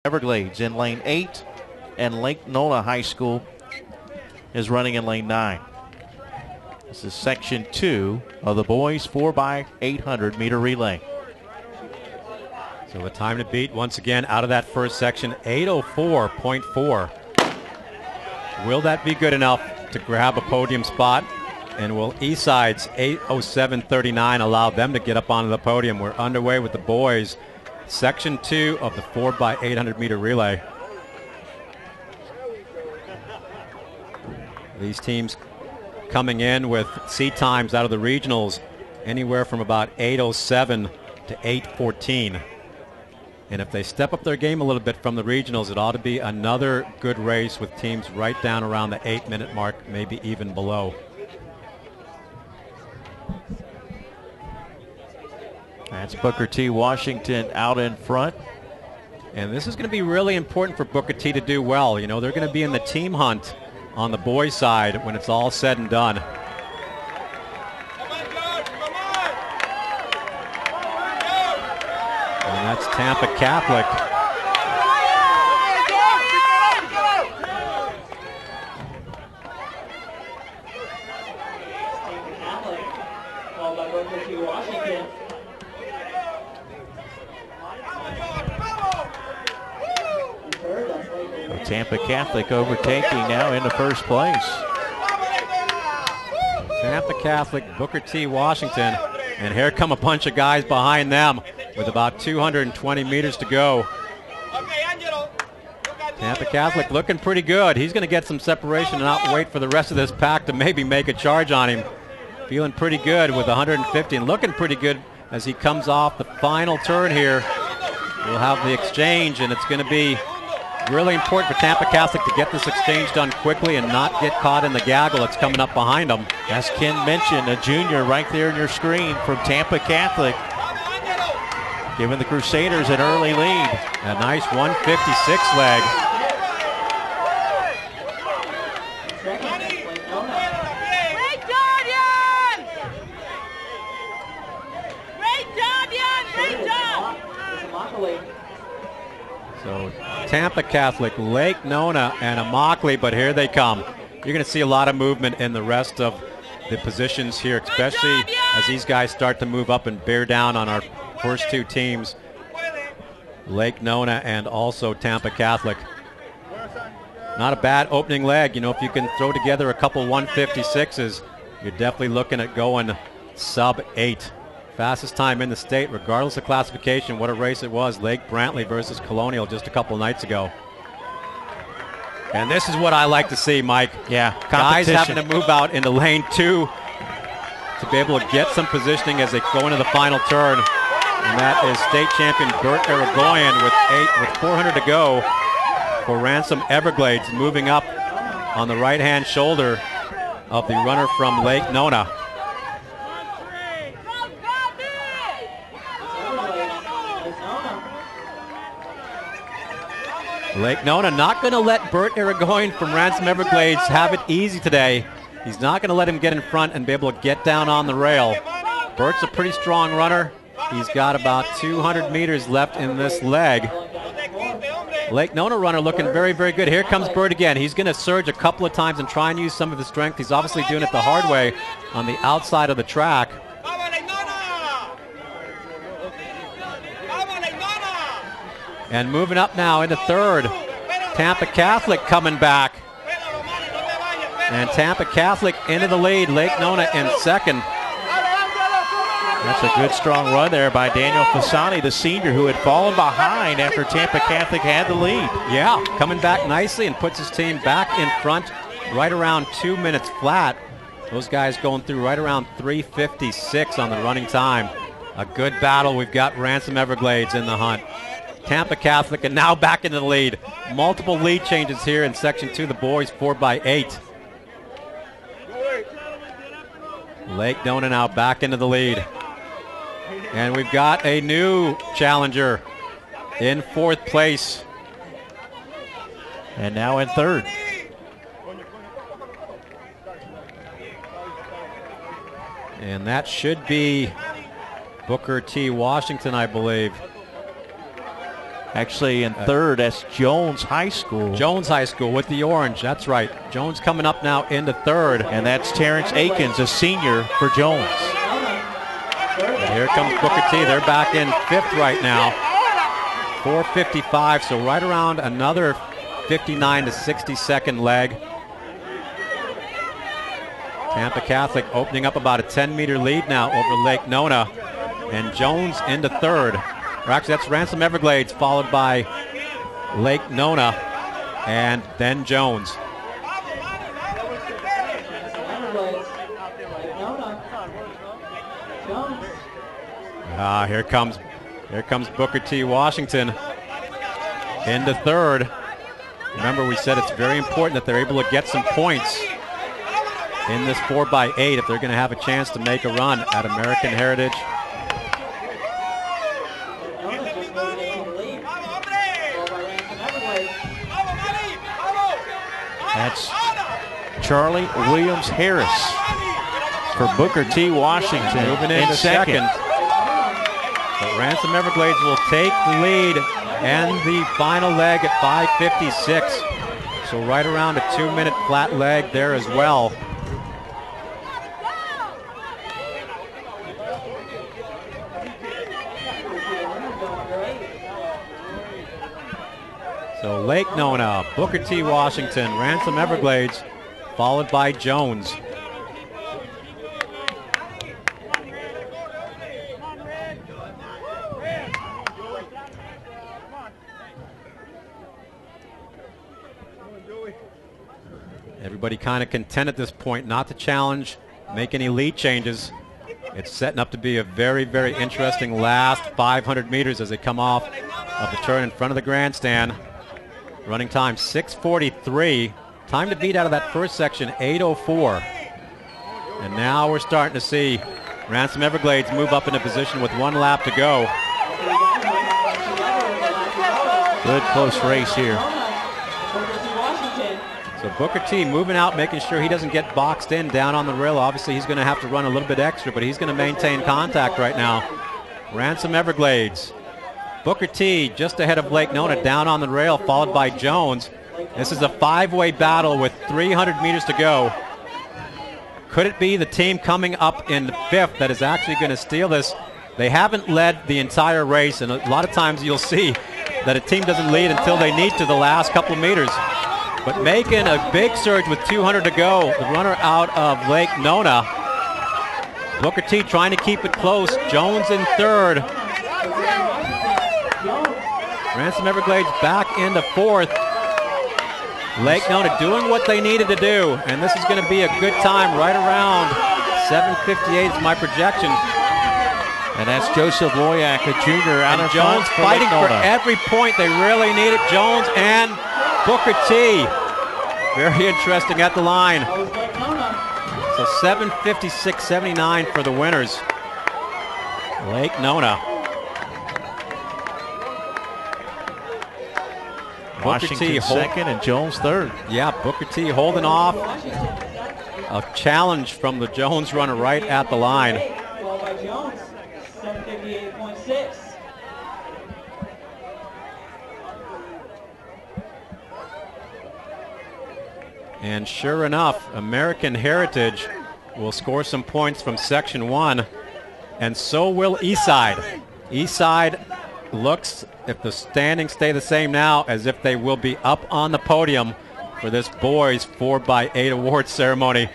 Everglades in lane 8, and Lake Nona High School is running in lane 9. This is section 2 of the boys 4x800 meter relay. So the time to beat once again out of that first section, 8:04.4. Will that be good enough to grab a podium spot? And will Eastside's 8:07.39 allow them to get up onto the podium? We're underway with the boys. Section 2 of the 4x800 meter relay. These teams coming in with seat times out of the regionals anywhere from about 8:07 to 8:14. And if they step up their game a little bit from the regionals, it ought to be another good race with teams right down around the 8-minute mark, maybe even below. That's Booker T. Washington out in front. And this is going to be really important for Booker T to do well. You know, they're going to be in the team hunt on the boys' side when it's all said and done. And that's Tampa Catholic. Tampa Catholic overtaking now into first place. Tampa Catholic, Booker T. Washington, and here come a bunch of guys behind them with about 220 meters to go. Tampa Catholic looking pretty good. He's going to get some separation and not wait for the rest of this pack to maybe make a charge on him. Feeling pretty good with 150 and looking pretty good as he comes off the final turn here. We'll have the exchange, and it's going to be really important for Tampa Catholic to get this exchange done quickly and not get caught in the gaggle that's coming up behind them. As Ken mentioned, a junior right there in your screen from Tampa Catholic, giving the Crusaders an early lead. A nice 156 leg. So Tampa Catholic, Lake Nona, and Immokalee, but here they come. You're going to see a lot of movement in the rest of the positions here, especially as these guys start to move up and bear down on our first two teams, Lake Nona and also Tampa Catholic. Not a bad opening leg. You know, if you can throw together a couple 156s, you're definitely looking at going sub-8. Fastest time in the state, regardless of classification. What a race it was. Lake Brantley versus Colonial just a couple nights ago. And this is what I like to see, Mike. Yeah, guys having to move out into lane 2 to be able to get some positioning as they go into the final turn. And that is state champion Bert Irigoyen with 400 to go for Ransom Everglades, moving up on the right-hand shoulder of the runner from Lake Nona. Lake Nona not going to let Bert Irigoyen from Ransom Everglades have it easy today. He's not going to let him get in front and be able to get down on the rail. Bert's a pretty strong runner. He's got about 200 meters left in this leg. Lake Nona runner looking very, very good. Here comes Bert again. He's going to surge a couple of times and try and use some of his strength. He's obviously doing it the hard way on the outside of the track. And moving up now into third, Tampa Catholic coming back. And Tampa Catholic into the lead, Lake Nona in second. That's a good strong run there by Daniel Fasani, the senior, who had fallen behind after Tampa Catholic had the lead. Yeah, coming back nicely and puts his team back in front right around 2 minutes flat. Those guys going through right around 3:56 on the running time. A good battle. We've got Ransom Everglades in the hunt. Tampa Catholic and now back into the lead. Multiple lead changes here in section 2, the boys 4x8. Lake Nona now back into the lead. And we've got a new challenger in 4th place. And now in 3rd. And that should be Booker T. Washington, I believe. Actually, in third, that's Jones High School. Jones High School with the orange. That's right. Jones coming up now into third. And that's Terrence Akins, a senior for Jones. And here comes Booker T. They're back in fifth right now. 4:55, so right around another 59 to 60 second leg. Tampa Catholic opening up about a 10-meter lead now over Lake Nona. And Jones into third. Or actually, that's Ransom Everglades, followed by Lake Nona, and then Jones. Here comes Booker T. Washington into third. Remember, we said it's very important that they're able to get some points in this 4x8 if they're going to have a chance to make a run at American Heritage. That's Charlie Williams Harris for Booker T. Washington moving into second. But Ransom Everglades will take the lead and the final leg at 5:56. So right around a 2-minute flat leg there as well. So Lake Nona, Booker T. Washington, Ransom Everglades, followed by Jones. Everybody kind of content at this point not to challenge, make any lead changes. It's setting up to be a very, very interesting last 500 meters as they come off of the turn in front of the grandstand. Running time 6:43. Time to beat out of that first section 8:04. And now we're starting to see Ransom Everglades move up into position with 1 lap to go. Good close race here. So Booker T moving out, making sure he doesn't get boxed in down on the rail. Obviously he's going to have to run a little bit extra, but he's going to maintain contact right now. Ransom Everglades. Booker T just ahead of Lake Nona down on the rail, followed by Jones. This is a 5-way battle with 300 meters to go. Could it be the team coming up in fifth that is actually going to steal this? They haven't led the entire race, and a lot of times you'll see that a team doesn't lead until they need to the last couple of meters. But making a big surge with 200 to go, the runner out of Lake Nona. Booker T trying to keep it close. Jones in third. Ransom Everglades back into fourth. Lake Nona doing what they needed to do, and this is going to be a good time right around 7:58 is my projection. And that's Joseph Loyak, a junior, out in Jones front fighting for every point. They really need it. Jones and Booker T. Very interesting at the line. So 7:56.79 for the winners. Lake Nona. Washington second and Jones third. Yeah, Booker T holding off. A challenge from the Jones runner right at the line. And sure enough, American Heritage will score some points from Section 1, and so will Eastside. Eastside looks, if the standings stay the same now, as if they will be up on the podium for this boys 4x8 awards ceremony.